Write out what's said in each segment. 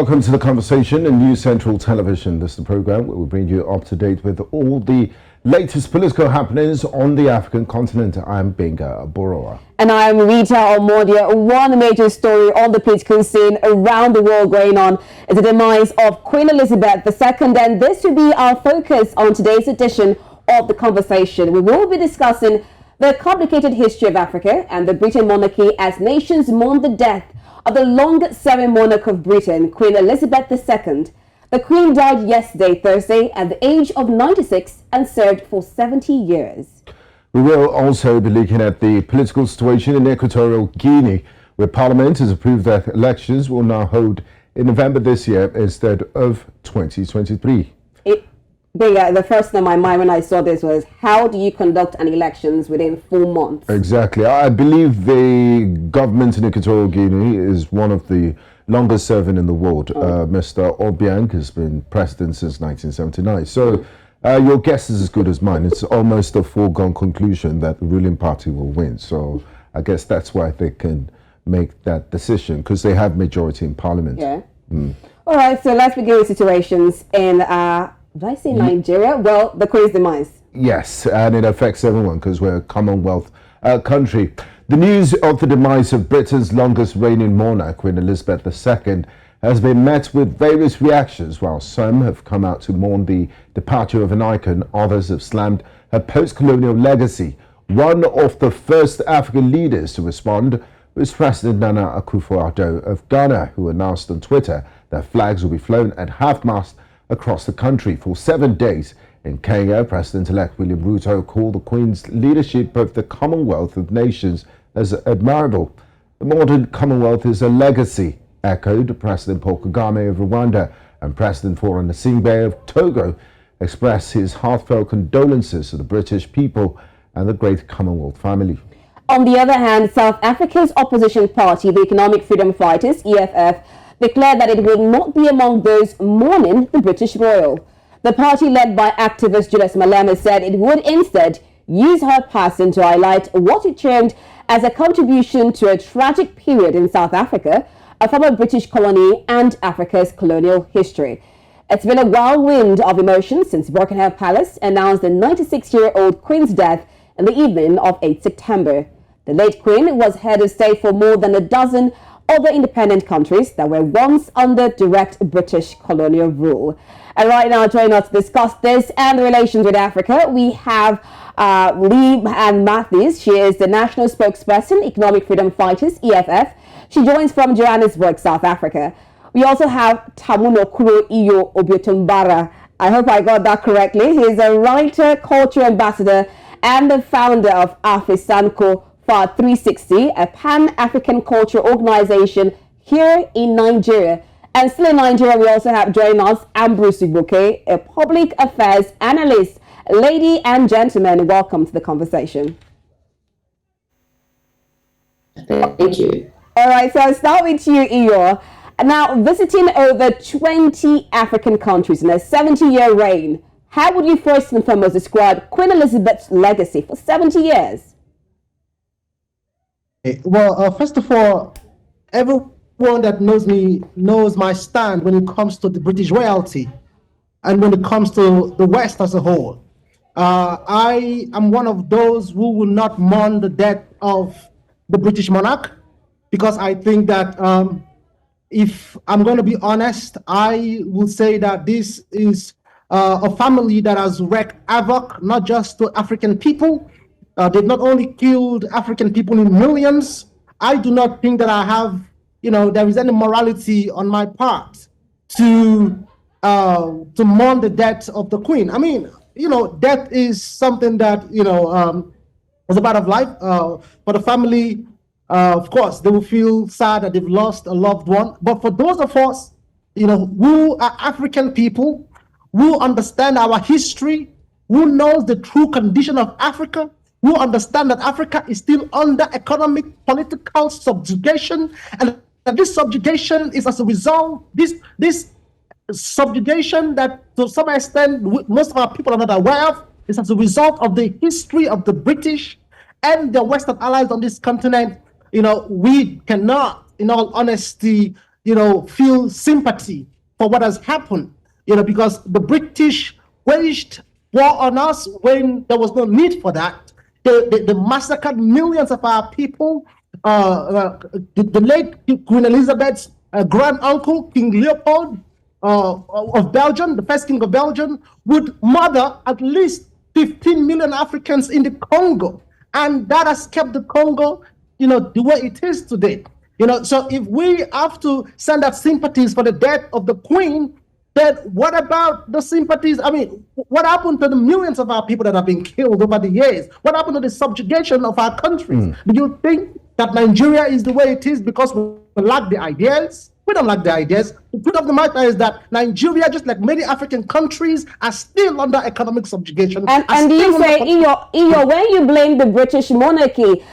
welcome to The Conversation in News Central Television. This is the program where we bring you up to date with all the latest political happenings on the African continent. I'm Gbenga Aborowa. And I'm Rita Omodia. One major story on the political scene around the world going on is the demise of Queen Elizabeth II, and this will be our focus on today's edition of The Conversation. We will be discussing the complicated history of Africa and the British monarchy as nations mourn the death of the longest-serving monarch of Britain, Queen Elizabeth II. The Queen died yesterday, Thursday, at the age of 96 and served for 70 years. We will also be looking at the political situation in Equatorial Guinea, where Parliament has approved that elections will now hold in November this year instead of 2023. The first thing on my mind when I saw this was, how do you conduct an elections within 4 months? Exactly. I believe the government in Equatorial Guinea is one of the longest serving in the world. Mr. Obietonbara has been president since 1979. So your guess is as good as mine. It's almost a foregone conclusion that the ruling party will win. So I guess that's why they can make that decision, because they have majority in parliament. Yeah. All right, so let's begin with situations in did I say Nigeria? Well, the Queen's demise. Yes, and it affects everyone because we're a Commonwealth country. The news of the demise of Britain's longest reigning monarch, Queen Elizabeth II, has been met with various reactions. While some have come out to mourn the departure of an icon, others have slammed her post-colonial legacy. One of the first African leaders to respond was President Nana Akufo-Addo of Ghana, who announced on Twitter that flags will be flown at half-mast across the country for 7 days. In Kenya, President-elect William Ruto called the Queen's leadership of the Commonwealth of Nations as admirable. The modern Commonwealth is a legacy, echoed President Paul Kagame of Rwanda, and President Faure Gnassingbé of Togo expressed his heartfelt condolences to the British people and the great Commonwealth family. On the other hand, South Africa's opposition party, the Economic Freedom Fighters, EFF, declared that it will not be among those mourning the British royal. The party, led by activist Julius Malema, said it would instead use her passing to highlight what it termed as a contribution to a tragic period in South Africa, a former British colony and Africa's colonial history. It's been a whirlwind of emotions since Buckingham Palace announced the 96-year-old Queen's death in the evening of 8 September. The late Queen was head of state for more than a dozen other independent countries that were once under direct British colonial rule. And right now, joining us to discuss this and the relations with Africa, we have Leigh-Ann Mathys. She is the National Spokesperson, Economic Freedom Fighters, EFF. She joins from Johannesburg, South Africa. We also have Tamunokuro Obietonbara. I hope I got that correctly. He's a writer, culture ambassador, and the founder of Africanist 360, a Pan-African culture organization here in Nigeria. And still in Nigeria, we also have joining us Ambrose Igboke, a public affairs analyst. Ladies and gentlemen, welcome to The Conversation. Thank you. All right, so I'll start with you, Iyo. Now, visiting over 20 African countries in a 70-year reign, how would you first and foremost describe Queen Elizabeth's legacy for 70 years? Well, first of all, everyone that knows me knows my stand when it comes to the British royalty and when it comes to the West as a whole. I am one of those who will not mourn the death of the British monarch, because I think that if I'm going to be honest, I will say that this is a family that has wreaked havoc, not just to African people. They've not only killed African people in millions. I do not think that I have, there is any morality on my part to mourn the death of the Queen. I mean, death is something that, is a part of life. For the family, of course, they will feel sad that they've lost a loved one. But for those of us, who are African people, who understand our history, who knows the true condition of Africa, who understand that Africa is still under economic, political subjugation, and that this subjugation is as a result, this subjugation that to some extent most of our people are not aware of, is as a result of the history of the British and the Western allies on this continent. We cannot, in all honesty, feel sympathy for what has happened, because the British waged war on us when there was no need for that. They massacred millions of our people. The late Queen Elizabeth's grand uncle, King Leopold of Belgium, the first king of Belgium, would murder at least 15 million Africans in the Congo. And that has kept the Congo, the way it is today. So if we have to send out sympathies for the death of the Queen, then what about the sympathies? I mean, what happened to the millions of our people that have been killed over the years? What happened to the subjugation of our countries? Do you think that Nigeria is the way it is because we lack the ideas? We don't lack the ideas. The truth of the matter is that Nigeria, just like many African countries, are still under economic subjugation. And do you say, Iyo, when you blame the British monarchy,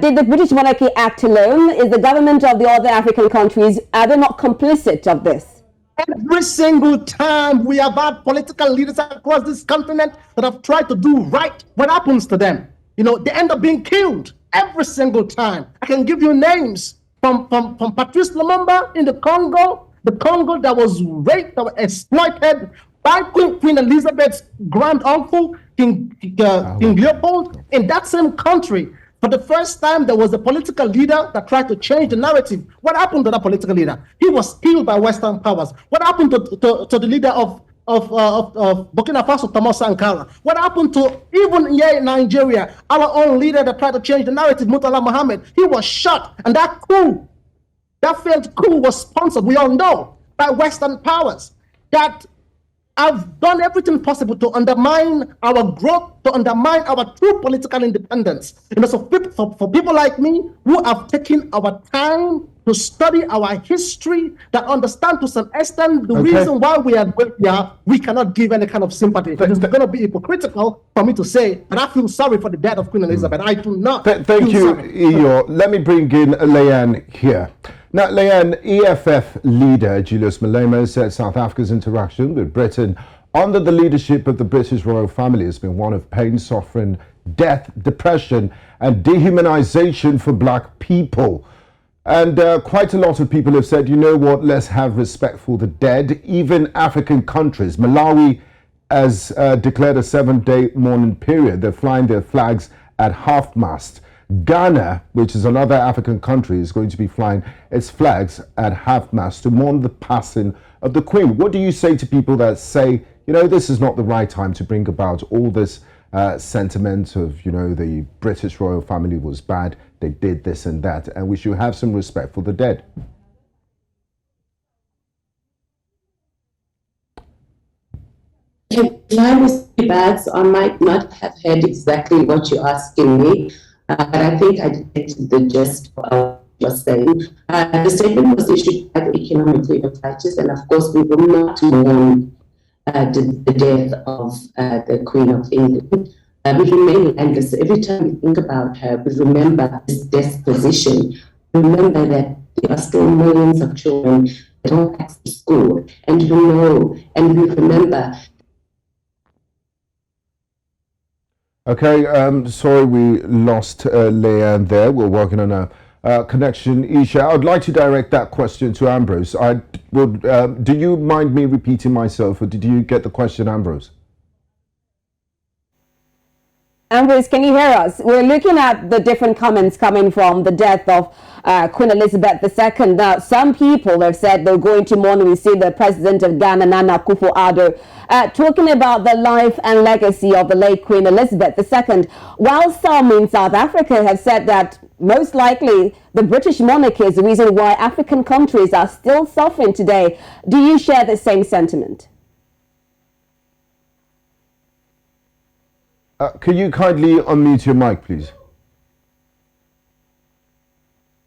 did the British monarchy act alone? Is the government of the other African countries, are they not complicit of this? Every single time we have had political leaders across this continent that have tried to do right, what happens to them? They end up being killed every single time. I can give you names from Patrice Lumumba in the Congo that was raped, that was exploited by Queen Elizabeth's grand uncle, King Leopold. In that same country, for the first time, there was a political leader that tried to change the narrative. What happened to that political leader? He was killed by Western powers. What happened to the leader of Burkina Faso, Thomas Sankara? What happened to, even here in Nigeria, our own leader that tried to change the narrative, Murtala Mohammed? He was shot, and that failed coup was sponsored, we all know, by Western powers that have done everything possible to undermine our growth, to undermine our true political independence. So for people like me who have taken our time to study our history, that understand to some extent the reason why we are where we are, we cannot give any kind of sympathy. It is going to be hypocritical for me to say that I feel sorry for the death of Queen Elizabeth. I do not. Thank you, Iyo. Let me bring in Leigh-Ann here. Now, Leigh-Ann, EFF leader Julius Malema said South Africa's interaction with Britain under the leadership of the British royal family has been one of pain, suffering, death, depression, and dehumanization for black people. And quite a lot of people have said, you know what, let's have respect for the dead. Even African countries, Malawi has declared a 7-day mourning period. They're flying their flags at half-mast. Ghana, which is another African country, is going to be flying its flags at half-mast to mourn the passing of the Queen. What do you say to people that say, this is not the right time to bring about all this sentiment of, the British royal family was bad, they did this and that, and we should have some respect for the dead? Line was bad, so I might not have heard exactly what you're asking me, but I think I detected the gist of what you're saying. The statement was issued by the Economic Freedom Fighters, and of course we will not mourn the death of the Queen of England. We remain endless. Every time we think about her, we remember this disposition. Remember that there are still millions of children that don't access school, and we know and we remember. Okay, sorry we lost Leigh-Ann there. We're working on a connection issue. I would like to direct that question to Ambrose. I would. Do you mind me repeating myself, or did you get the question, Ambrose? Ambrose, can you hear us? We're looking at the different comments coming from the death of Queen Elizabeth II. Now, some people have said they're going to mourn. We see the president of Ghana, Nana Akufo-Addo, talking about the life and legacy of the late Queen Elizabeth II, while some in South Africa have said that most likely the British monarchy is the reason why African countries are still suffering today. Do you share the same sentiment? Can you kindly unmute your mic, please?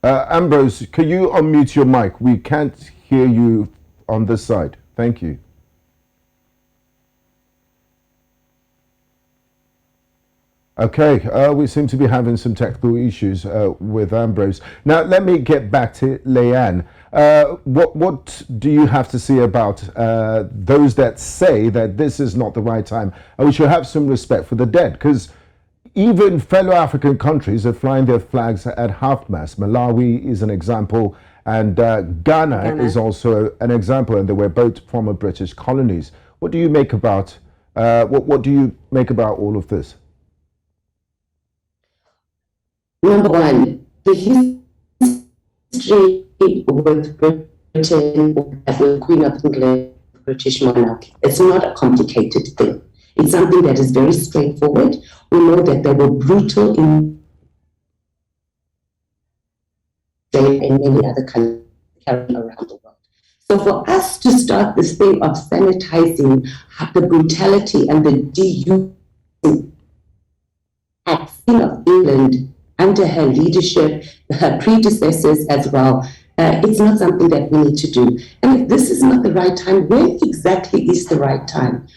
Ambrose, can you unmute your mic? We can't hear you on this side. Thank you. Okay, we seem to be having some technical issues with Ambrose. Now, let me get back to Leigh-Ann. What do you have to say about those that say that this is not the right time and we should have some respect for the dead? Because even fellow African countries are flying their flags at half-mast. Malawi is an example, And Ghana is also an example, and they were both former British colonies. What do you make about what do you make about all of this? Number one, the history with Britain, as the Queen of England, British monarch, it's not a complicated thing. It's something that is very straightforward. We know that they were brutal in many other countries around the world. So for us to start this thing of sanitizing the brutality and the dehumanizing at Queen of England under her leadership, her predecessors as well, it's not something that we need to do. And if this is not the right time, when exactly is the right time?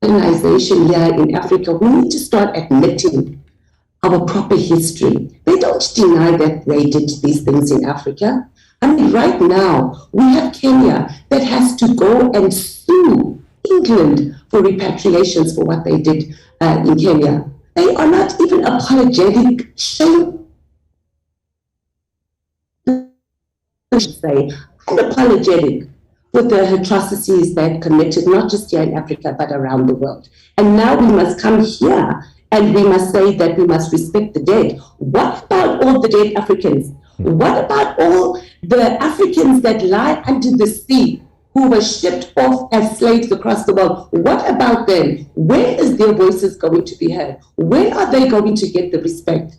Organization here in Africa, we need to start admitting our proper history. They don't deny that they did these things in Africa. I mean, right now, we have Kenya that has to go and sue England for repatriations for what they did in Kenya. They are not even apologetic, unapologetic for the atrocities that committed, not just here in Africa, but around the world. And now we must come here and we must say that we must respect the dead. What about all the dead Africans? What about all the Africans that lie under the sea who were shipped off as slaves across the world? What about them? When is their voices going to be heard? When are they going to get the respect?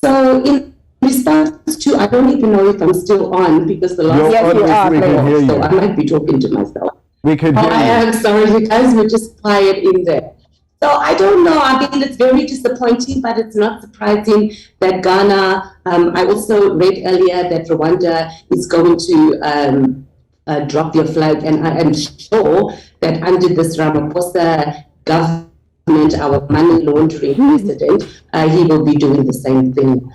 So in response to, I don't even know if I'm still on because the last we can hear you. So I might be talking to myself. We can hear you. I am sorry, you guys were just quiet in there. So I don't know. I mean, it's very disappointing, but it's not surprising that Ghana. I also read earlier that Rwanda is going to drop their flag, and I am sure that under this Ramaphosa government, our money laundering president, he will be doing the same thing.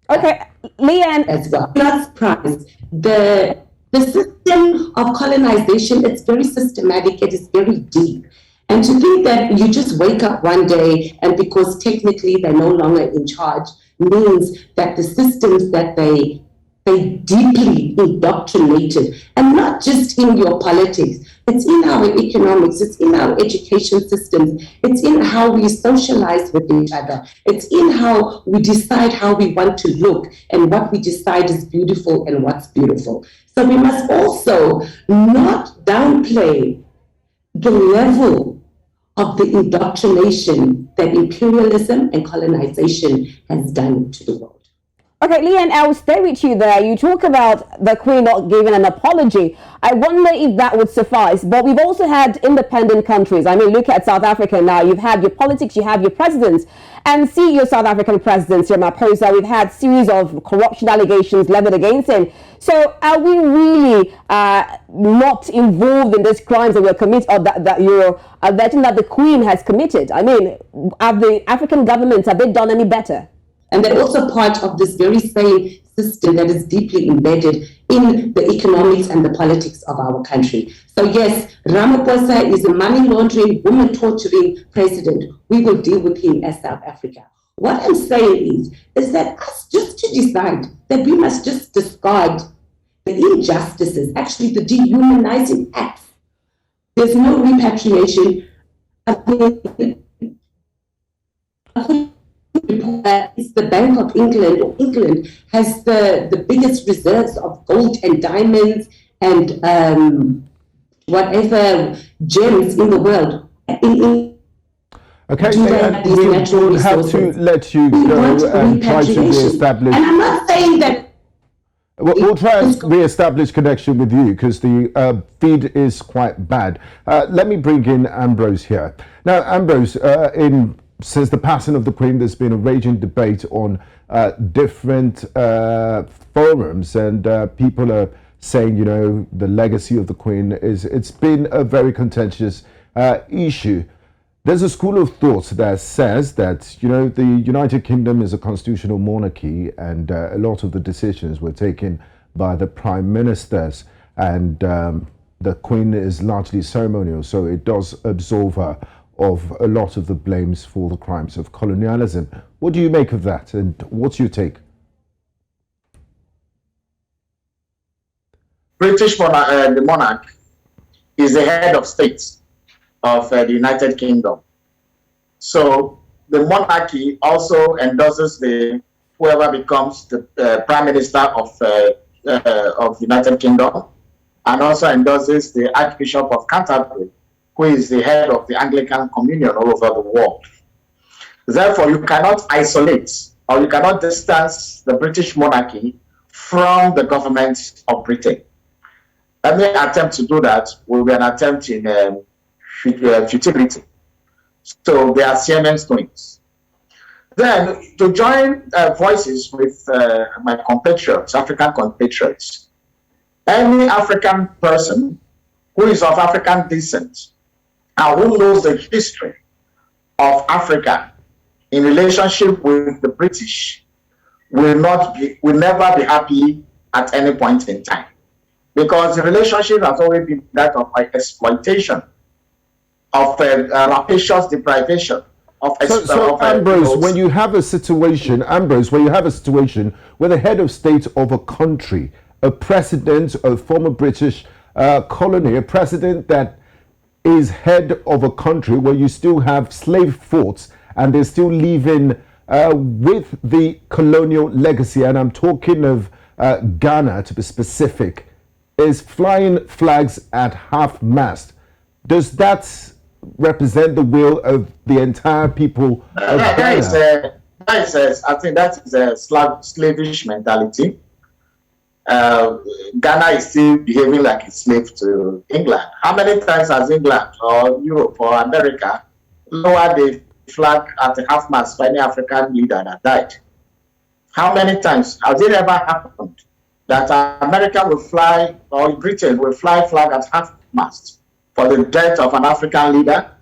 Okay, Leigh-Ann. As well. I'm not surprised. The system of colonization, it's very systematic. It is very deep. And to think that you just wake up one day and because technically they're no longer in charge means that the systems that they deeply indoctrinated, and not just in your politics, it's in our economics, it's in our education systems, it's in how we socialize with each other, it's in how we decide how we want to look and what we decide is beautiful and what's beautiful. So we must also not downplay the level of the indoctrination that imperialism and colonization has done to the world. Okay, Leigh-Ann, I will stay with you there. You talk about the Queen not giving an apology. I wonder if that would suffice. But we've also had independent countries. I mean, look at South Africa now. You've had your politics, you have your presidents. And see your South African president, Cyril Ramaphosa, we've had series of corruption allegations leveled against him. So are we really not involved in these crimes that were committed, or that you're alleging that the Queen has committed? I mean, have the African governments, have they done any better? And they're also part of this very same system that is deeply embedded in the economics and the politics of our country. So yes, Ramaphosa is a money laundering, woman torturing president. We will deal with him as South Africa. What I'm saying is that us just to decide that we must just discard the injustices, actually the dehumanizing acts. There's no repatriation. It's the Bank of England. England has the biggest reserves of gold and diamonds and whatever gems in the world. Okay, we will have to let you go and try to re-establish. And I'm not saying that. We'll try and re-establish connection with you because the feed is quite bad. Let me bring in Ambrose here. Now, Ambrose, since the passing of the Queen, there's been a raging debate on different forums, and people are saying, you know, the legacy of the Queen it's been a very contentious issue. There's a school of thought that says that, you know, the United Kingdom is a constitutional monarchy, and a lot of the decisions were taken by the prime ministers, and the Queen is largely ceremonial, so it does absolve her of a lot of the blames for the crimes of colonialism. What do you make of that, and what's your take? The monarch is the head of state of the United Kingdom. So the monarchy also endorses whoever becomes the Prime Minister of United Kingdom, and also endorses the Archbishop of Canterbury, who is the head of the Anglican Communion all over the world. Therefore, you cannot isolate or you cannot distance the British monarchy from the government of Britain. Any attempt to do that will be an attempt in futility. So they are Siemens twins. Then, to join voices with my compatriots, African compatriots, any African person who is of African descent and who knows the history of Africa in relationship with the British will never be happy at any point in time, because the relationship has always been that of exploitation, of rapacious deprivation. So Ambrose, when you have a situation, where the head of state of a country, a president of former British colony, a president that is head of a country where you still have slave forts and they're still living with the colonial legacy, and I'm talking of Ghana to be specific, is flying flags at half-mast. Does that represent the will of the entire people of Ghana? I think that is a slavish mentality. Ghana is still behaving like a slave to England. How many times has England or Europe or America lowered the flag at the half-mast for any African leader that died? How many times has it ever happened that America will fly, or Britain will fly flag at half-mast for the death of an African leader?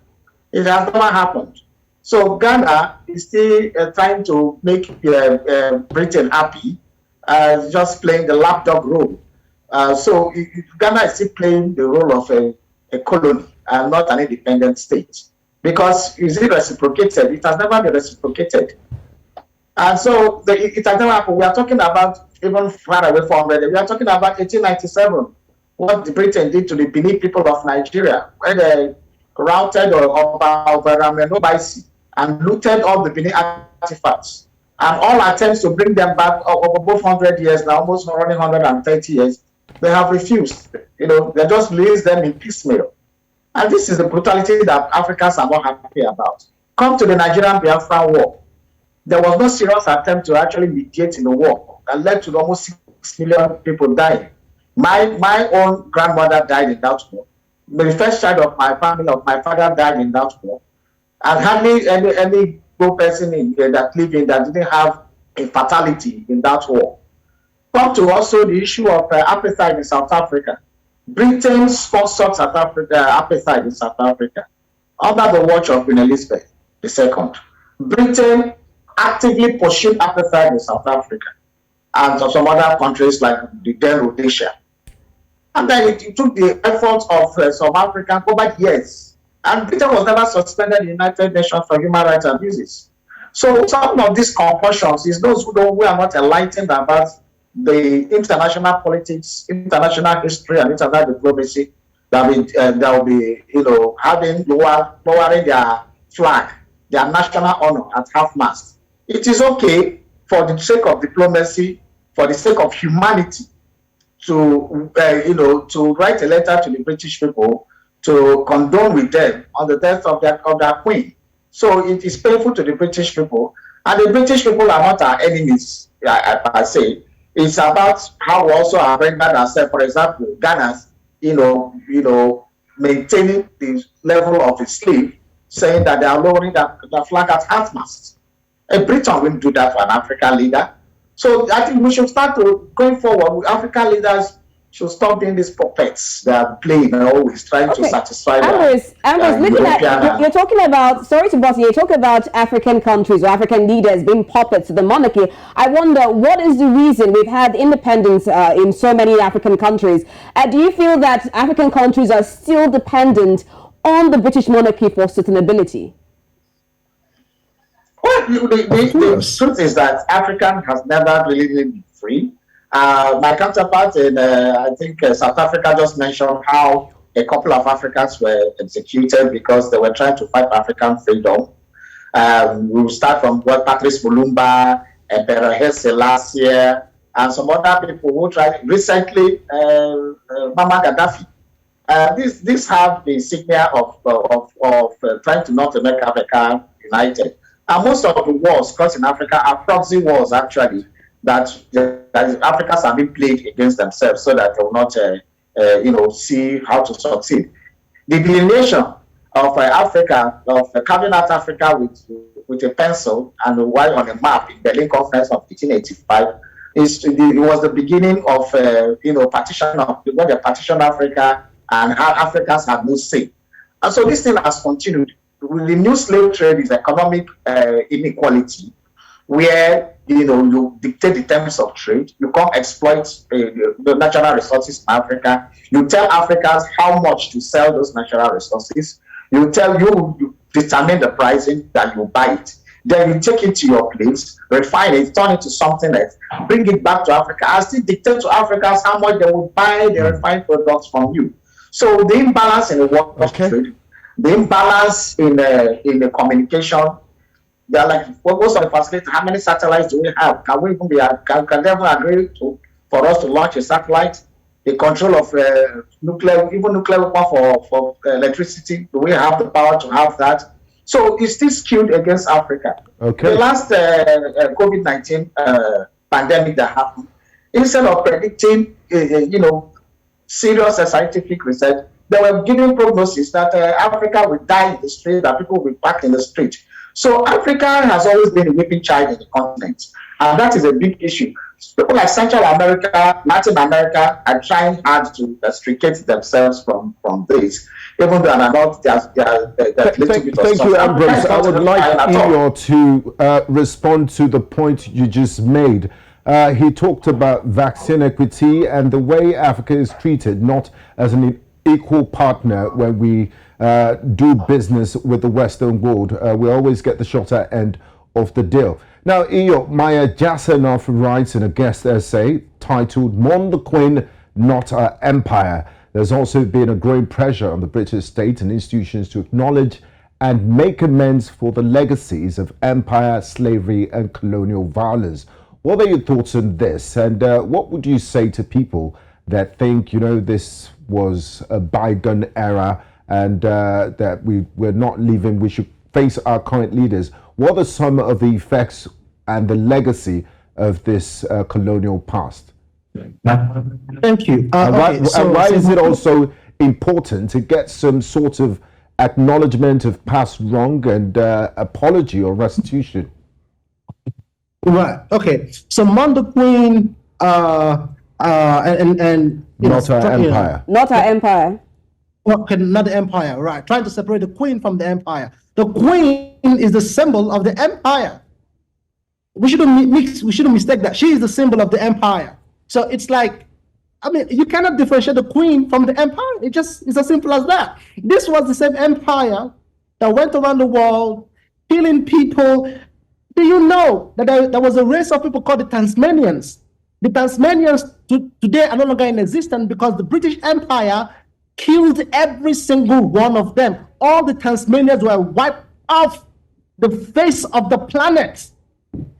It has never happened. So Ghana is still trying to make Britain happy, just playing the lapdog role. So Ghana is still playing the role of a colony and not an independent state. Because is it reciprocated? It has never been reciprocated. And so it has never happened. We are talking about even far away from it. We are talking about 1897, what Britain did to the Benin people of Nigeria, where they routed Obietonbara and looted all the Benin artifacts. And all attempts to bring them back over both 100 years now, almost running 130 years, they have refused. They just release them in piecemeal. And this is the brutality that Africans are not happy about. Come to the Nigerian Biafra War. There was no serious attempt to actually mediate in the war that led to almost 6 million people dying. My own grandmother died in that war. The first child of my family, of my father, died in that war. And hardly any person in here that lived in that didn't have a fatality in that war. Come to also the issue of apartheid in South Africa. Britain sponsored South Africa, apartheid in South Africa under the watch of Queen Elizabeth II. Britain actively pursued apartheid in South Africa and some other countries like the then Rhodesia. And then it took the efforts of South Africa over years. And Britain was never suspended in the United Nations for human rights abuses. So some of these concussions is those who are not enlightened about the international politics, international history, and international diplomacy that will be having lowering their flag, their national honor at half-mast. It is okay for the sake of diplomacy, for the sake of humanity, to write a letter to the British people to condone with them on the death of their queen. So it is painful to the British people, and the British people are not our enemies, I say. It's about how we also have rendered ourselves. For example, Ghana's, maintaining the level of a slave, saying that they are lowering the flag at half-mast. Britain wouldn't do that for an African leader. So I think we should start going forward. African leaders should stop being these puppets that are playing and always trying to satisfy Ambrose, looking at, you're talking about, sorry to boss you, talk about African countries or African leaders being puppets to the monarchy. I wonder, what is the reason we've had independence in so many African countries? Do you feel that African countries are still dependent on the British monarchy for sustainability? Well, the truth is that Africa has never really been free. My counterpart in, I think, South Africa just mentioned how a couple of Africans were executed because they were trying to fight African freedom. We'll start from Patrice Mulumba, Emperor Haile Selassie, and some other people who tried recently, Mama Gaddafi. This have the insignia of trying to not make Africa united. And most of the wars caused in Africa are proxy wars, actually, that Africans have been played against themselves so that they will not, see how to succeed. The delineation of Africa, of carving out Africa with a pencil and a white on a map in Berlin Conference of 1885, it was the beginning of, partition of when they partitioned Africa and how Africans have no say. And so this thing has continued. With the new slave trade is economic inequality, where you dictate the terms of trade, you can't exploit the natural resources in Africa. You tell Africans how much to sell those natural resources. You determine the pricing that you buy it. Then you take it to your place, refine it, turn it to something else, bring it back to Africa, and still dictate to Africans how much they will buy the refined products from you. So the imbalance in the world trade, the imbalance in the communication, they're like, most of the facilities, how many satellites do we have? Can we even can they even agree for us to launch a satellite? The control of nuclear weapon for electricity, do we have the power to have that? So it's still skewed against Africa. Okay. The last COVID-19 pandemic that happened, instead of predicting, serious scientific research, they were giving prognosis that Africa will die in the street, that people will be packed in the street. So Africa has always been a weeping child in the continent, and that is a big issue. People like Central America, Latin America are trying hard to extricate themselves from this, even though they're not. Thank you, Ambrose. I would like Iyo to respond to the point you just made. He talked about vaccine equity and the way Africa is treated, not as an equal partner when we do business with the Western world. We always get the shorter end of the deal. Now, Iyo, Maya Jasanoff writes in a guest essay titled "Mourn the Queen, Not Our Empire." There's also been a growing pressure on the British state and institutions to acknowledge and make amends for the legacies of empire, slavery, and colonial violence. What are your thoughts on this? And what would you say to people that think, this was a bygone era and that we're not leaving, we should face our current leaders? What are some of the effects and the legacy of this colonial past? Thank you. Why is it also important to get some sort of acknowledgement of past wrong and apology or restitution? Right. Okay. So mourn the Queen, and not our empire. Not our empire. Okay, not the empire. Right. Trying to separate the Queen from the empire. The Queen is the symbol of the empire. We shouldn't mistake that. She is the symbol of the empire. So it's like, you cannot differentiate the Queen from the empire. It's as simple as that. This was the same empire that went around the world, killing people. Do you know that there was a race of people called the Tasmanians? The Tasmanians today are no longer in existence because the British Empire killed every single one of them. All the Tasmanians were wiped off the face of the planet.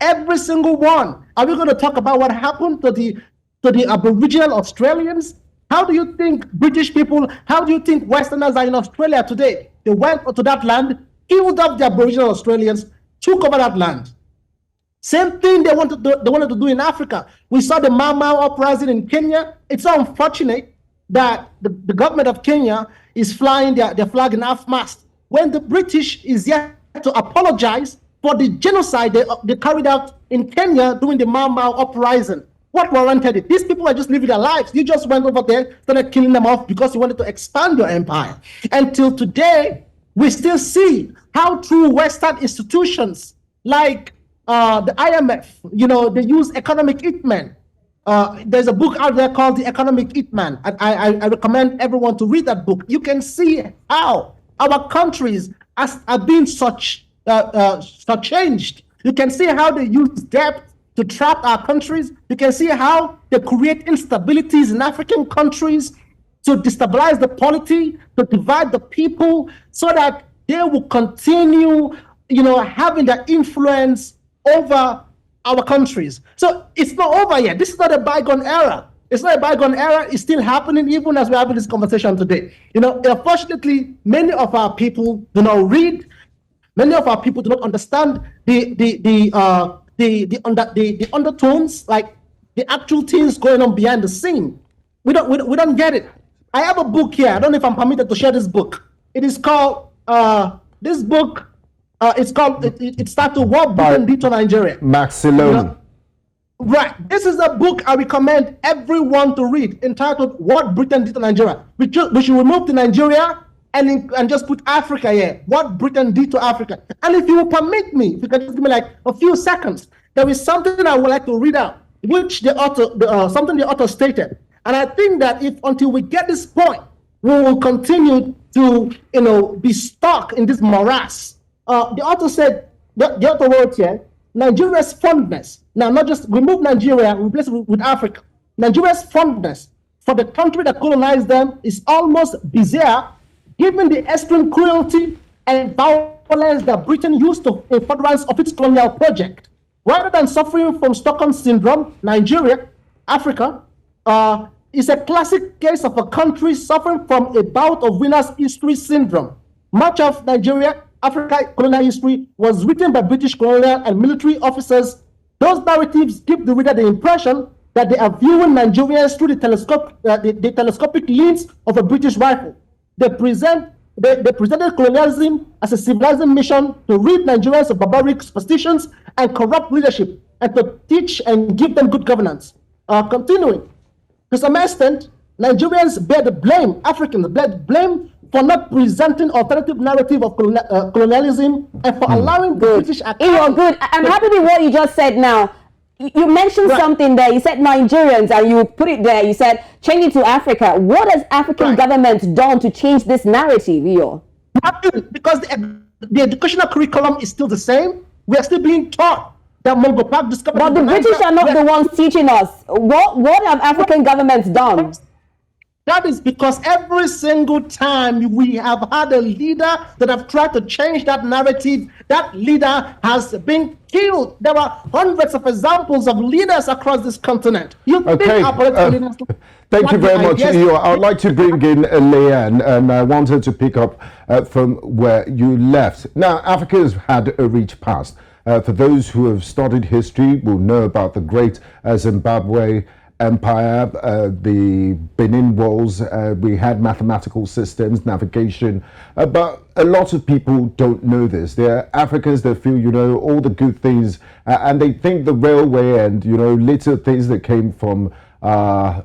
Every single one. Are we going to talk about what happened to the Aboriginal Australians? How do you think British people, how do you think Westerners are in Australia today? They went to that land, killed off the Aboriginal Australians, took over that land. Same thing they wanted to do in Africa. We saw the Mau Mau uprising in Kenya. It's unfortunate that the government of Kenya is flying their flag in half-mast when the British is yet to apologize for the genocide they carried out in Kenya during the Mau Mau uprising. What warranted it? These people are just living their lives. You just went over there, started killing them off because you wanted to expand your empire. Until today, we still see how through Western institutions like the IMF, they use economic hitmen. There's a book out there called The Economic Hitman. I recommend everyone to read that book. You can see how our countries are being such changed. You can see how they use debt to trap our countries. You can see how they create instabilities in African countries to destabilize the polity, to divide the people, so that they will continue, having their influence over our countries. So it's not over yet. This is not a bygone era. It's not a bygone era. It's still happening even as we're having this conversation today. Unfortunately, many of our people do not read. Many of our people do not understand the undertones, like the actual things going on behind the scene. We don't get it. I have a book here. I don't know if I'm permitted to share this book. It is called this book. It starts with What Britain Did to Nigeria. Maxilone. Right. This is a book I recommend everyone to read, entitled What Britain Did to Nigeria. We should remove the Nigeria and just put Africa here. What Britain did to Africa. And if you will permit me, if you can just give me like a few seconds, there is something I would like to read out, which something the author stated. And I think that until we get this point, we will continue to, be stuck in this morass. The author said, the author wrote here, Nigeria's fondness, now not just remove Nigeria, replace it with Africa. Nigeria's fondness for the country that colonized them is almost bizarre, given the extreme cruelty and violence that Britain used in furtherance of its colonial project. Rather than suffering from Stockholm syndrome, Nigeria, Africa, is a classic case of a country suffering from a bout of winner's history syndrome. Much of Nigeria, Africa colonial history was written by British colonial and military officers. Those narratives give the reader the impression that they are viewing Nigerians through the telescopic lens of a British rifle. They presented colonialism as a civilizing mission to rid Nigerians of barbaric superstitions and corrupt leadership, and to teach and give them good governance. Continuing, to some extent, Nigerians bear the blame, Africans bear the blame for not presenting alternative narrative of colonialism and for allowing the British... You're good. I'm happy with what you just said now. You mentioned something there. You said Nigerians, and you put it there. You said change it to Africa. What has African governments done to change this narrative, Iyo? Because the educational curriculum is still the same. We are still being taught that Mungo Park discovered... But the British are not the ones teaching us. What have African governments done? That is because every single time we have had a leader that have tried to change that narrative, that leader has been killed. There are hundreds of examples of leaders across this continent. Okay. Thank you very much, Iyo. I would like to bring in Leigh-Ann, and I wanted to pick up from where you left. Now, Africa has had a rich past. For those who have studied history will know about the great Zimbabwe Empire, the Benin Walls. We had mathematical systems, navigation, but a lot of people don't know this. They're Africans that feel, all the good things, and they think the railway and, little things that came from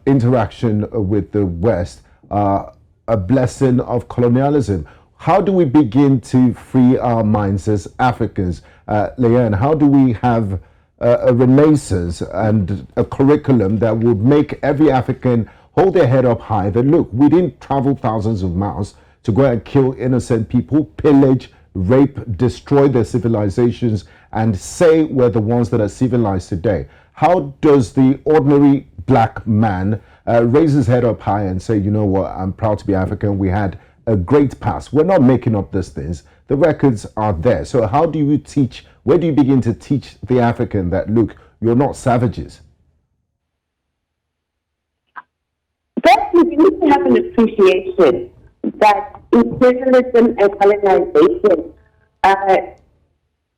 interaction with the West are a blessing of colonialism. How do we begin to free our minds as Africans? Leigh-Ann, how do we have a renaissance and a curriculum that would make every African hold their head up high, that look, we didn't travel thousands of miles to go and kill innocent people, pillage, rape, destroy their civilizations, and say we're the ones that are civilized today? How does the ordinary black man raise his head up high and say, you know what, I'm proud to be African, we had a great past. We're not making up these things. The records are there. So how do you teach, where do you begin to teach the African that, look, you're not savages? First, we need to have an appreciation that imperialism and colonization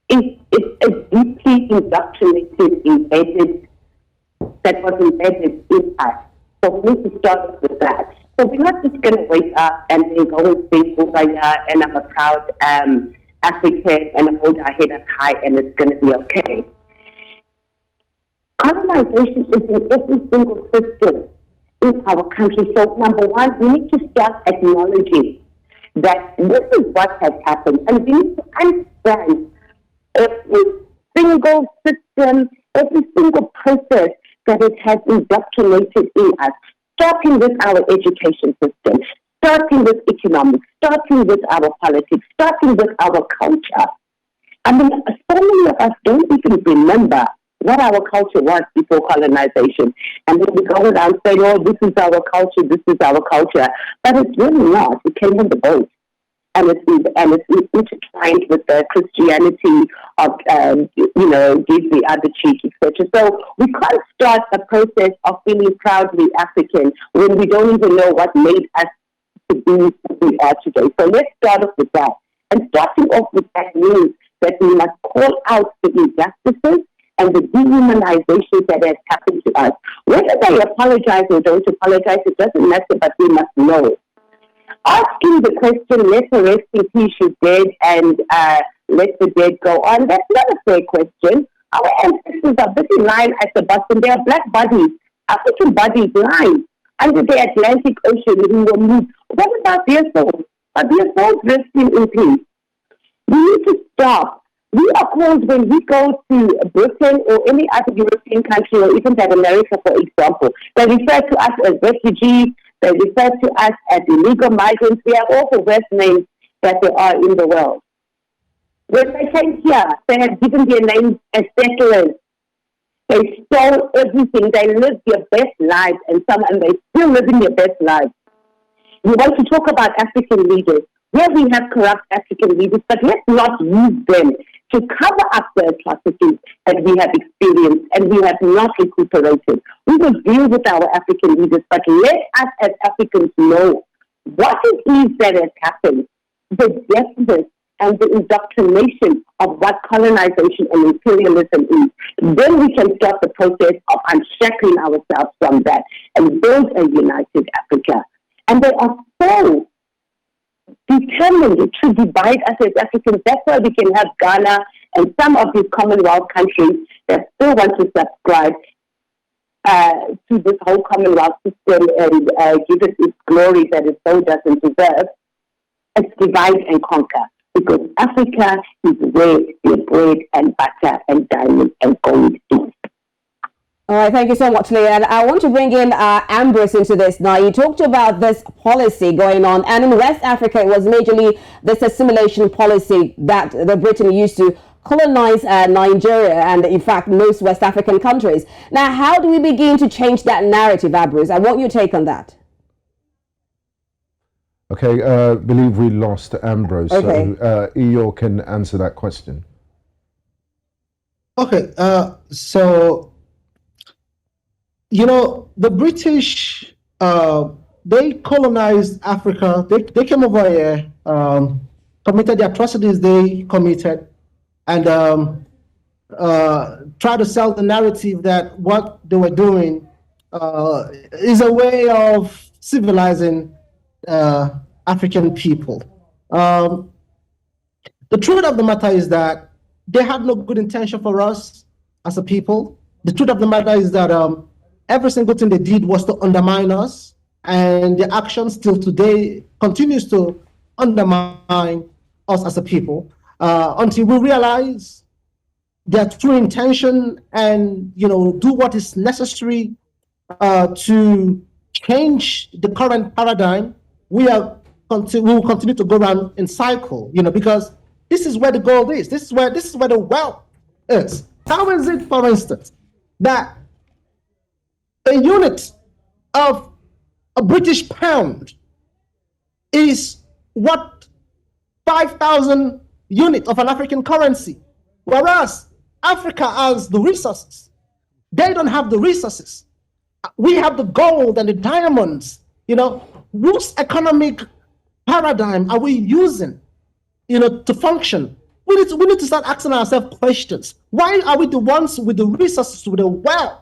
is a deeply indoctrinated, that was embedded in us. So we need to start with that. So we're not just going to wake up and then go and say, and I'm a proud African, and hold our head up high, and it's going to be okay. Colonization is in every single system in our country. So number one, we need to start acknowledging that this is what has happened, and we need to understand every single system, every single process that it has indoctrinated in us, starting with our education system, starting with economics, starting with our politics, starting with our culture. I mean, so many of us don't even remember what our culture was before colonization. And then we go around saying, oh, this is our culture, this is our culture. But it's really not. It came from the boat. And it's intertwined with the Christianity of, give the other cheek, etc. So we can't start a process of feeling proudly African when we don't even know what made us to be who we are today. So let's start off with that. And starting off with that means that we must call out the injustices and the dehumanization that has happened to us. Whether they apologize or don't apologize, it doesn't matter, but we must know. Asking the question, let the rest in peace, she's dead, and let the dead go on, that's not a fair question. Our ancestors are busy lying at the bottom. They are black bodies, African bodies lying under the Atlantic Ocean who were moved. What about their souls? Are their souls resting in peace? We need to stop. We are called, when we go to Britain or any other European country or even that America, for example, they refer to us as refugees, they refer to us as illegal migrants. We have all the worst names that there are in the world. When they came here, they have given their names as settlers. They stole everything. They lived their best lives, and they still living their best lives. We want to talk about African leaders. Yeah, we have corrupt African leaders, but let's not use them to cover up the atrocities that we have experienced and we have not recuperated. We will deal with our African leaders, but let us as Africans know what it is that has happened, the deafness and the indoctrination of what colonization and imperialism is. Then we can start the process of unshackling ourselves from that and build a united Africa. And they are so determined to divide us as Africans. That's why we can have Ghana and some of these Commonwealth countries that still want to subscribe to this whole Commonwealth system and give it its glory that it so doesn't deserve. It's divide and conquer, because Africa is where their bread and butter and diamonds and gold is. All right, thank you so much, Leigh-Ann. I want to bring in Ambrose into this now. You talked about this policy going on, and in West Africa, it was majorly this assimilation policy that the Britain used to colonize Nigeria and, in fact, most West African countries. Now, how do we begin to change that narrative, Ambrose? I want your take on that. Okay, I believe we lost Ambrose, okay. So Eeyore can answer that question. Okay, the British, they colonized Africa. They came over here, committed the atrocities they committed, and tried to sell the narrative that what they were doing is a way of civilizing African people. The truth of the matter is that they had no good intention for us as a people. The truth of the matter is that every single thing they did was to undermine us, and their actions still today continues to undermine us as a people until we realize their true intention and do what is necessary to change the current paradigm. We will continue to go around in cycle, because this is where the gold is. This is where the wealth is. How is it, for instance, that a unit of a British pound is what 5,000 units of an African currency, whereas Africa has the resources. They don't have the resources. We have the gold and the diamonds. Whose economic paradigm are we using, to function? We need to start asking ourselves questions. Why are we the ones with the resources, with the wealth,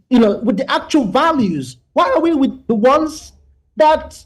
with the actual values? Why are we with the ones that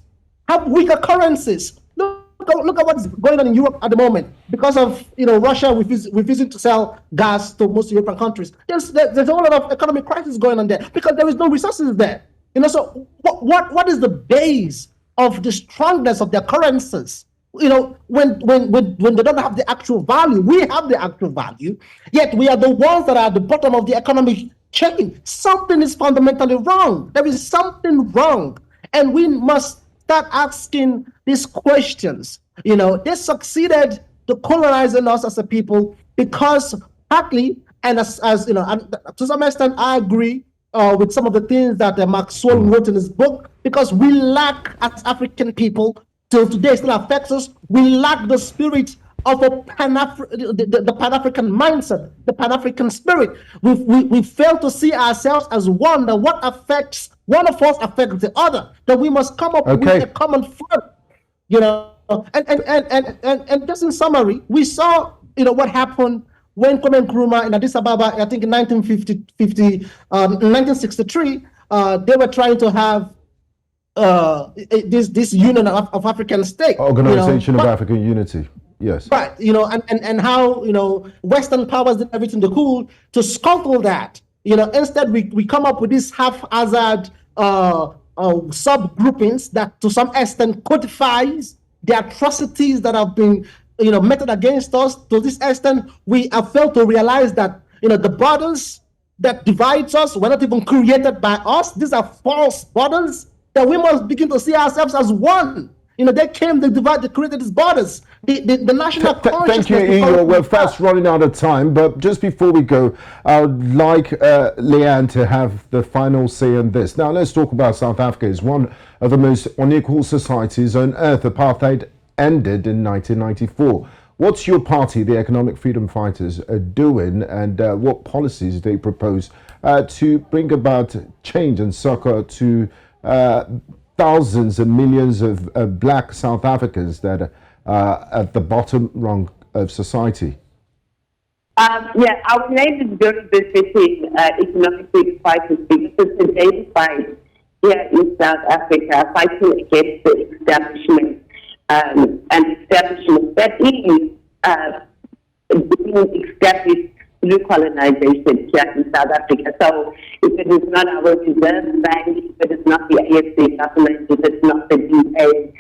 have weaker currencies? Look at what's going on in Europe at the moment because of Russia refusing to sell gas to most European countries. There's a whole lot of economic crisis going on there because there is no resources there. So what is the base of the strongness of their currencies? When they don't have the actual value, we have the actual value. Yet we are the ones that are at the bottom of the economic chain. Something is fundamentally wrong. There is something wrong, and we must start asking these questions. You know, they succeeded to colonizing us as a people because partly, and as you know, and to some extent, I agree with some of the things that Maxwell wrote in his book, because we lack, as African people, till today still affects us, we lack the spirit of a the Pan-African mindset, the Pan-African spirit. We fail to see ourselves as one, that what affects one of us affects the other, that we must come up with a common front, you know. And just in summary, we saw, you know, what happened when Kwame Nkrumah in Addis Ababa, I think in 1963, they were trying to have this union of African states. Organization of African Unity. Yes. Right. You know, and how, you know, Western powers did everything they could to scuttle that. You know, instead we come up with this haphazard subgroupings that to some extent codifies the atrocities that have been, you know, meted against us. To this extent, we have failed to realize that, you know, the borders that divides us were not even created by us. These are false borders, that we must begin to see ourselves as one. You know, they came, they created these borders. The national consciousness. Thank you, Igor. We're fast running out of time, but just before we go, I would like Leigh-Ann to have the final say on this. Now, let's talk about South Africa. It's one of the most unequal societies on earth. Apartheid ended in 1994. What's your party, the Economic Freedom Fighters, doing, and what policies they propose to bring about change and succor to thousands and millions of black South Africans that are at the bottom rung of society? Yeah, our name is very befitting Economic Freedom Fighters, because it's a daily fight here in South Africa, fighting against the establishment and establishment that is being established through colonization here in South Africa. So if it is not our reserve bank, if it is not the ANC government, if it's not the DA,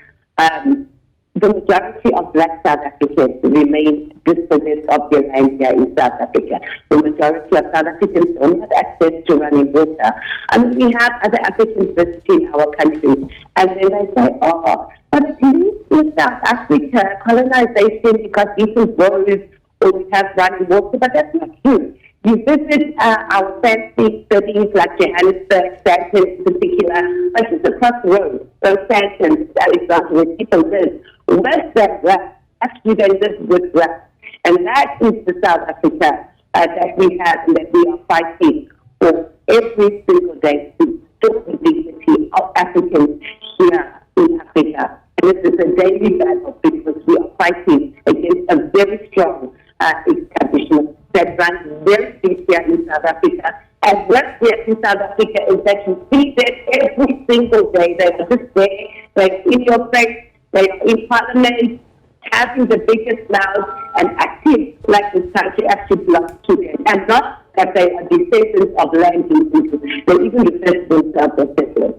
the majority of black South Africans remain dispossessed of their land here in South Africa. The majority of South Africans don't have access to running water. I mean, we have other Africans visiting our country, and then they say, oh, but at least in South Africa, colonization, because people roads, or we have running water, but that's not true. You visit our fancy cities like Johannesburg, Sandton in particular, which is across the road. So Sandton, Alexandria, where people live, where's that rust? Actually, they live with rust. And that is the South Africa that we have and that we are fighting for every single day to restore the dignity of Africans here in Africa. And this is a daily battle because we are fighting against a very strong establishment that runs very deep here in South Africa. And what's here in South Africa is that you see them every single day. They are just there, they're in your face, they are in parliament, having the biggest mouths and acting like this country actually belongs to them. And not that they are descendants of land people. They even refer to themselves as settlers.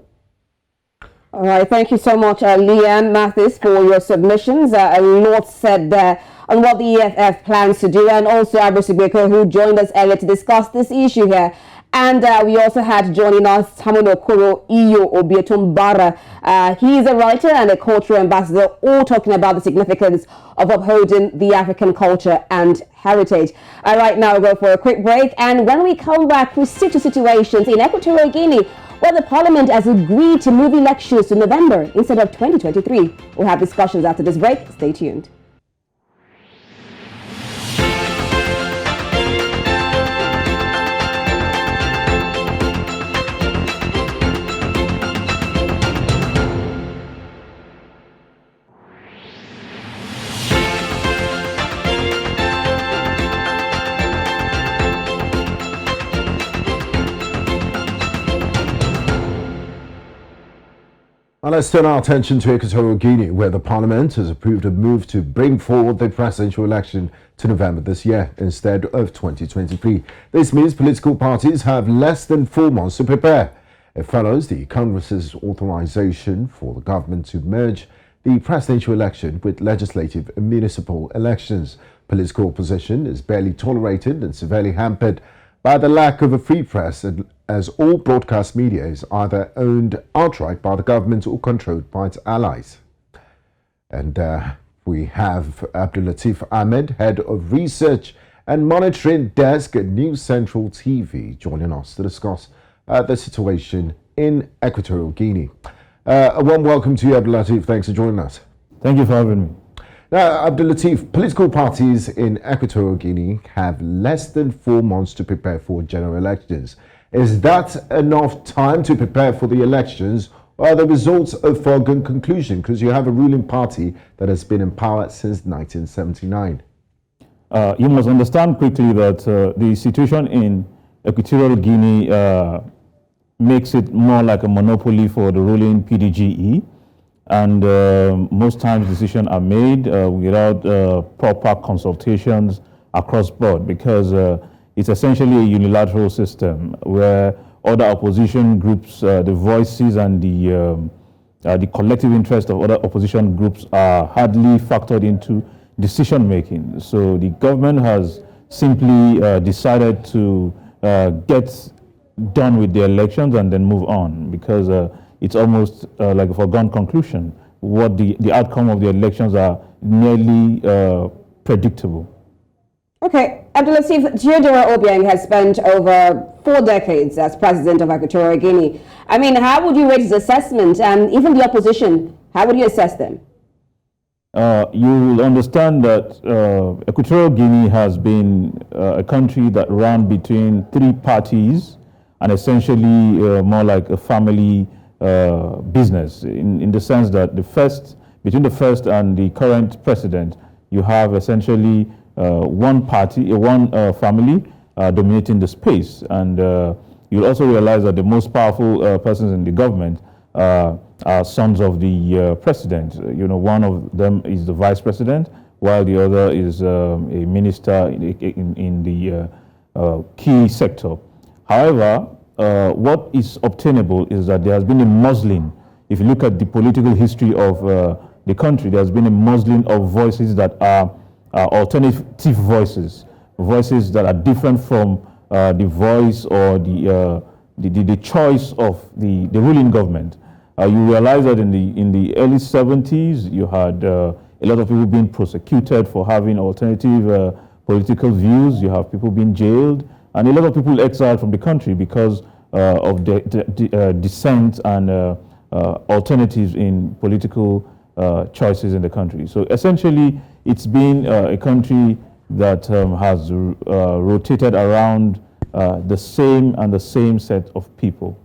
All right, thank you so much, Leigh-Ann, Mathys, for your submissions. A lot said there on what the EFF plans to do, and also Aborowa, who joined us earlier to discuss this issue here. And we also had joining us Tamunokuro Obietonbara. He is a writer and a cultural ambassador, all talking about the significance of upholding the African culture and heritage. All right, now we'll go for a quick break. And when we come back, we see two situations in Equatorial Guinea, where the parliament has agreed to move elections to November instead of 2023. We'll have discussions after this break. Stay tuned. Now let's turn our attention to Equatorial Guinea, where the parliament has approved a move to bring forward the presidential election to November this year instead of 2023. This means political parties have less than 4 months to prepare. It follows the Congress's authorization for the government to merge the presidential election with legislative and municipal elections. Political opposition is barely tolerated and severely hampered by the lack of a free press, as all broadcast media is either owned outright by the government or controlled by its allies. And we have Abdul Latif Ahmed, Head of Research and Monitoring Desk at News Central TV, joining us to discuss the situation in Equatorial Guinea. A warm welcome to you, Abdul Latif. Thanks for joining us. Thank you for having me. Now, Abdul Latif, political parties in Equatorial Guinea have less than 4 months to prepare for general elections. Is that enough time to prepare for the elections, or are the results a foregone conclusion because you have a ruling party that has been in power since 1979? You must understand quickly that the situation in Equatorial Guinea makes it more like a monopoly for the ruling PDGE. And most times decisions are made without proper consultations across board, because it's essentially a unilateral system where other opposition groups, the voices and the collective interest of other opposition groups are hardly factored into decision making. So the government has simply decided to get done with the elections and then move on, because it's almost like a foregone conclusion. What the outcome of the elections are nearly predictable. Okay, Abdul Latif, Teodoro Obiang has spent over 4 decades as president of Equatorial Guinea. I mean, how would you rate his assessment, and even the opposition, how would you assess them? You will understand that Equatorial Guinea has been a country that ran between 3 parties, and essentially more like a family business, in the sense that between the first and the current president, you have essentially one party, one family dominating the space. And you'll also realize that the most powerful persons in the government are sons of the president. You know, one of them is the vice president, while the other is a minister in the key sector. However, what is obtainable is that there has been a muzzling. If you look at the political history of the country, there has been a muzzling of voices that are alternative voices that are different from the voice or the choice of the ruling government. You realize that in the early 70s, you had a lot of people being prosecuted for having alternative political views. You have people being jailed, and a lot of people exiled from the country because of the dissent and alternatives in political choices in the country. So essentially, it's been a country that has rotated around the same set of people.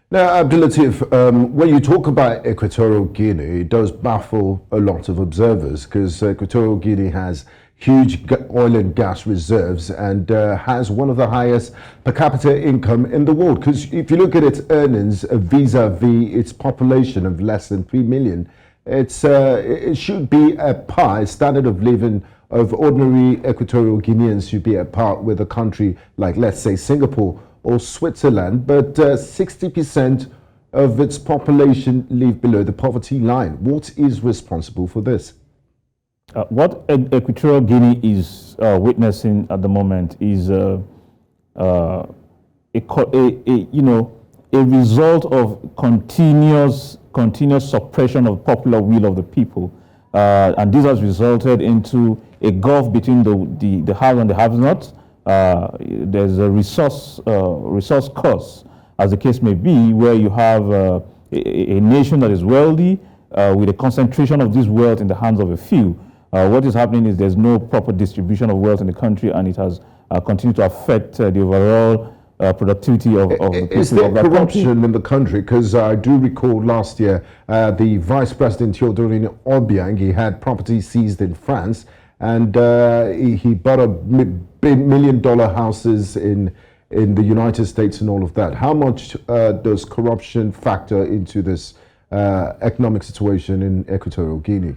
Now, Abdul Latif, when you talk about Equatorial Guinea, it does baffle a lot of observers, because Equatorial Guinea has huge oil and gas reserves and has one of the highest per capita income in the world. Because if you look at its earnings vis-a-vis its population of less than 3 million, it should be at par. Its standard of living of ordinary Equatorial Guineans should be at par with a country like, let's say, Singapore or Switzerland, but 60% of its population live below the poverty line. What is responsible for this? What Equatorial Guinea is witnessing at the moment is a result of continuous suppression of popular will of the people, and this has resulted into a gulf between the have and the have-nots. There's a resource cost, as the case may be, where you have a nation that is wealthy with a concentration of this wealth in the hands of a few. What is happening is there's no proper distribution of wealth in the country, and it has continued to affect the overall productivity of the people. Is there corruption in the country? Because I do recall last year the Vice President Teodoro Obiang, he had property seized in France, and he bought $1 million houses in the United States and all of that. How much does corruption factor into this economic situation in Equatorial Guinea?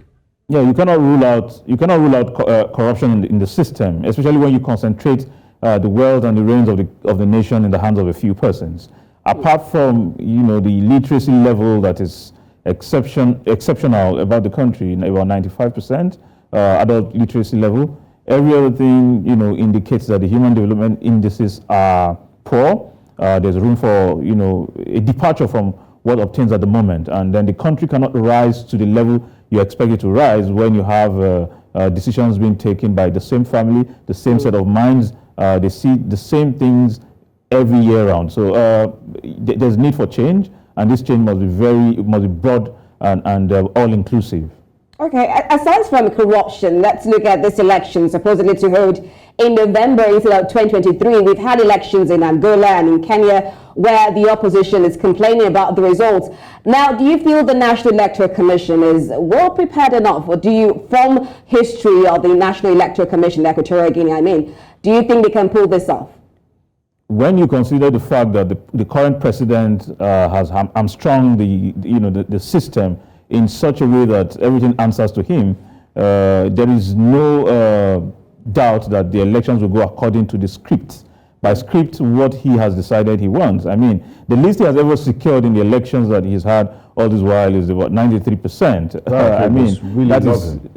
Yeah, you cannot rule out corruption in the system, especially when you concentrate the wealth and the reins of the nation in the hands of a few persons. Apart from the literacy level that is exceptional about the country, about 95% adult literacy level, Every other thing, indicates that the human development indices are poor. There's room for, a departure from what obtains at the moment. And then the country cannot rise to the level you expect it to rise when you have decisions being taken by the same family, the same set of minds. They see the same things every year round. So there's need for change, and this change must be broad and all-inclusive. Okay, aside from corruption, let's look at this election supposedly to hold in November instead of 2023. We've had elections in Angola and in Kenya where the opposition is complaining about the results. Now, do you feel the National Electoral Commission is well prepared enough, or do you, from history of the National Electoral Commission, the Equatorial Guinea, do you think they can pull this off? When you consider the fact that the current president has hamstrung the system in such a way that everything answers to him, there is no doubt that the elections will go according to the script. By script, what he has decided he wants. I mean, the least he has ever secured in the elections that he's had all this while is about 93%. I mean, really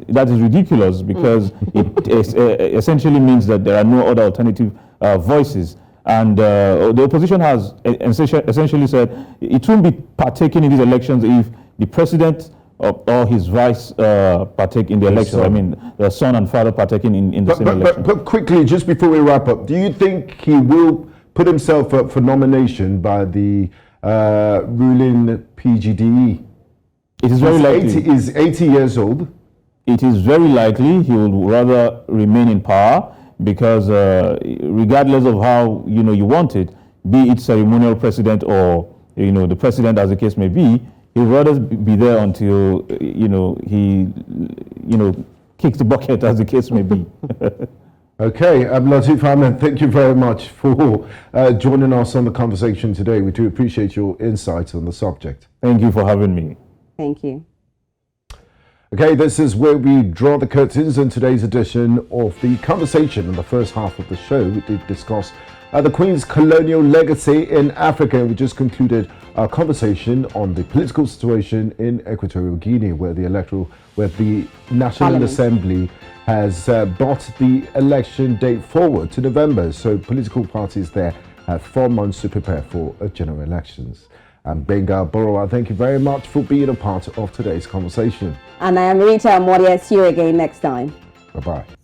that is ridiculous, because it essentially means that there are no other alternative voices. And the opposition has essentially said it won't be partaking in these elections if the president or his vice partake in the elections. I mean, the son and father partaking in the same election. But quickly, just before we wrap up, do you think he will put himself up for nomination by the ruling PGDE? It is very likely. He's 80 years old. It is very likely he will rather remain in power, because regardless of how you want it, be it ceremonial president or the president, as the case may be, he'll rather be there until he kicks the bucket, as the case may be. Okay, Lateef Ahmed, thank you very much for joining us on the conversation today. We do appreciate your insights on the subject. Thank you for having me. Thank you. Okay, this is where we draw the curtains in today's edition of the conversation. In the first half of the show, we did discuss the Queen's colonial legacy in Africa. We just concluded our conversation on the political situation in Equatorial Guinea, where the National Assembly has brought the election date forward to November. So political parties there have 4 months to prepare for general elections. I'm Gbenga Aborowa. Thank you very much for being a part of today's conversation. And I am Rita Omodia. See you again next time. Bye-bye.